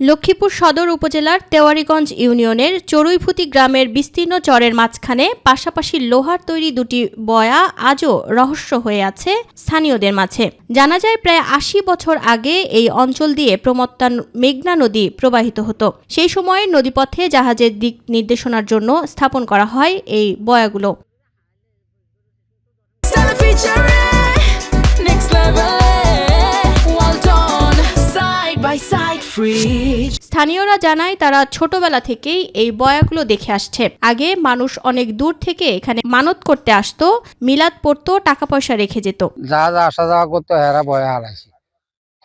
লক্ষ্মীপুর সদর উপজেলার তেওয়ারীগঞ্জ ইউনিয়নের চড়ুইফুতি গ্রামের বিস্তীর্ণ চরের মাঝখানে পাশাপাশি লোহার তৈরি দুটি বয়া আজও রহস্য হয়ে আছে স্থানীয়দের মাঝে। জানা যায় প্রায় ৮০ বছর আগে এই অঞ্চল দিয়ে প্রমত্তা মেঘনা নদী প্রবাহিত হতো। সেই সময়ে নদীপথে জাহাজের দিক নির্দেশনার জন্য স্থাপন করা হয় এই বয়াগুলো। স্থানীয়রা জানায় তারা ছোটবেলা থেকেই এই বয়াগুলো দেখে আসছে। আগে মানুষ অনেক দূর থেকে এখানে মানত করতে আসতো, মিলাদ পড়তো, টাকা পয়সা রেখে যেত। যা আসা যাওয়া করতো এরা বয়া হারাইছে।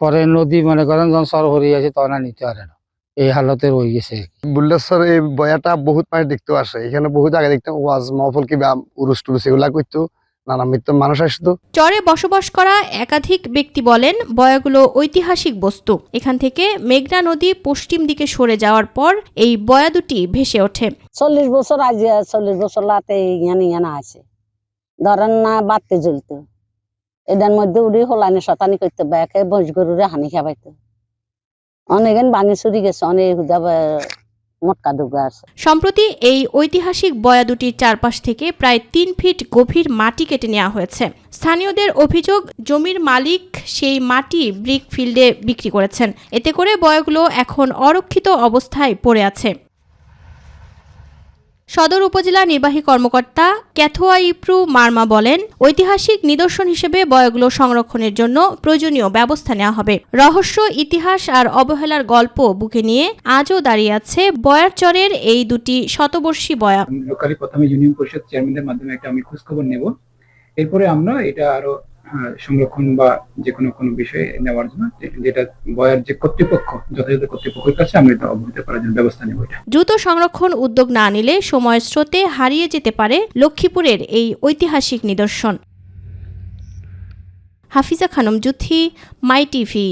পরে নদী মনে করেন যখন সর হরিয়ে আছে তখন নিতে পারে না, এই হালতে রয়ে গেছে। বুল্লেশ্বর এই বয়াটা বহুত মানুষ দেখতে আসে। এখানে বহুত আগে দেখতাম ওয়াজ মহফল কিংবা উরুস টুরুস এগুলা করতো, নানা মৃত্যু মানুষ আসতো। চরে বসবাস করা একাধিক ব্যক্তি বলেন বয়াগুলো ঐতিহাসিক বস্তু। এখান থেকে মেঘনা নদী পশ্চিম দিকে সরে যাওয়ার পর এই বয়া দুটি ভেসে ওঠে। 40 বছর আগে 40 বছর লাতে ইয়ানা আছে ধরেন না বাড়তে জ্বলতো। এটার মধ্যে উড়ি হোলানি শতানি করতে ব্যাকে বস গরুরে হানি খাবাইতো। অনেক ভাঙি চুরি গেছে, অনেক মোটকা দুগা আছে। সম্প্রতি এই ঐতিহাসিক বয়া দুটির চারপাশ থেকে প্রায় 3 ফিট গভীর মাটি কেটে নেওয়া হয়েছে। স্থানীয়দের অভিযোগ জমির মালিক সেই মাটি ব্রিক ফিল্ডে বিক্রি করেছেন। এতে করে বয়াগুলো এখন অরক্ষিত অবস্থায় পড়ে আছে। সদর উপজেলা নির্বাহী কর্মকর্তা ক্যাথোয়া ইপ্রু মার্মা বলেন, ঐতিহাসিক নিদর্শন হিসেবে বয়াগুলো সংরক্ষণের জন্য প্রয়োজনীয় ব্যবস্থা নেওয়া হবে। রহস্য, ইতিহাস আর অবহেলার গল্প বুকে নিয়ে আজও দাঁড়িয়ে আছে বয়ার চরের এই দুটি শতবর্ষী বয়া। লোকালি প্রথমে ইউনিয়ন পরিষদ চেয়ারম্যানের মাধ্যমে একটা আমি খোঁজখবর নেব, এরপরে আমরা এটা আরো সংরক্ষণ বা যে কোনো বিষয়ে নেওয়ার জন্য যেটা বয়ার যে কর্তৃপক্ষ যথাযথ কর্তৃপক্ষের কাছে আমরা এটা অবহিত করার জন্য ব্যবস্থা নেব। দ্রুত সংরক্ষণ উদ্যোগ না নিলে সময়ের স্রোতে হারিয়ে যেতে পারে লক্ষ্মীপুরের এই ঐতিহাসিক নিদর্শন। হাফিজা খানম জুথি, মাই টিভি।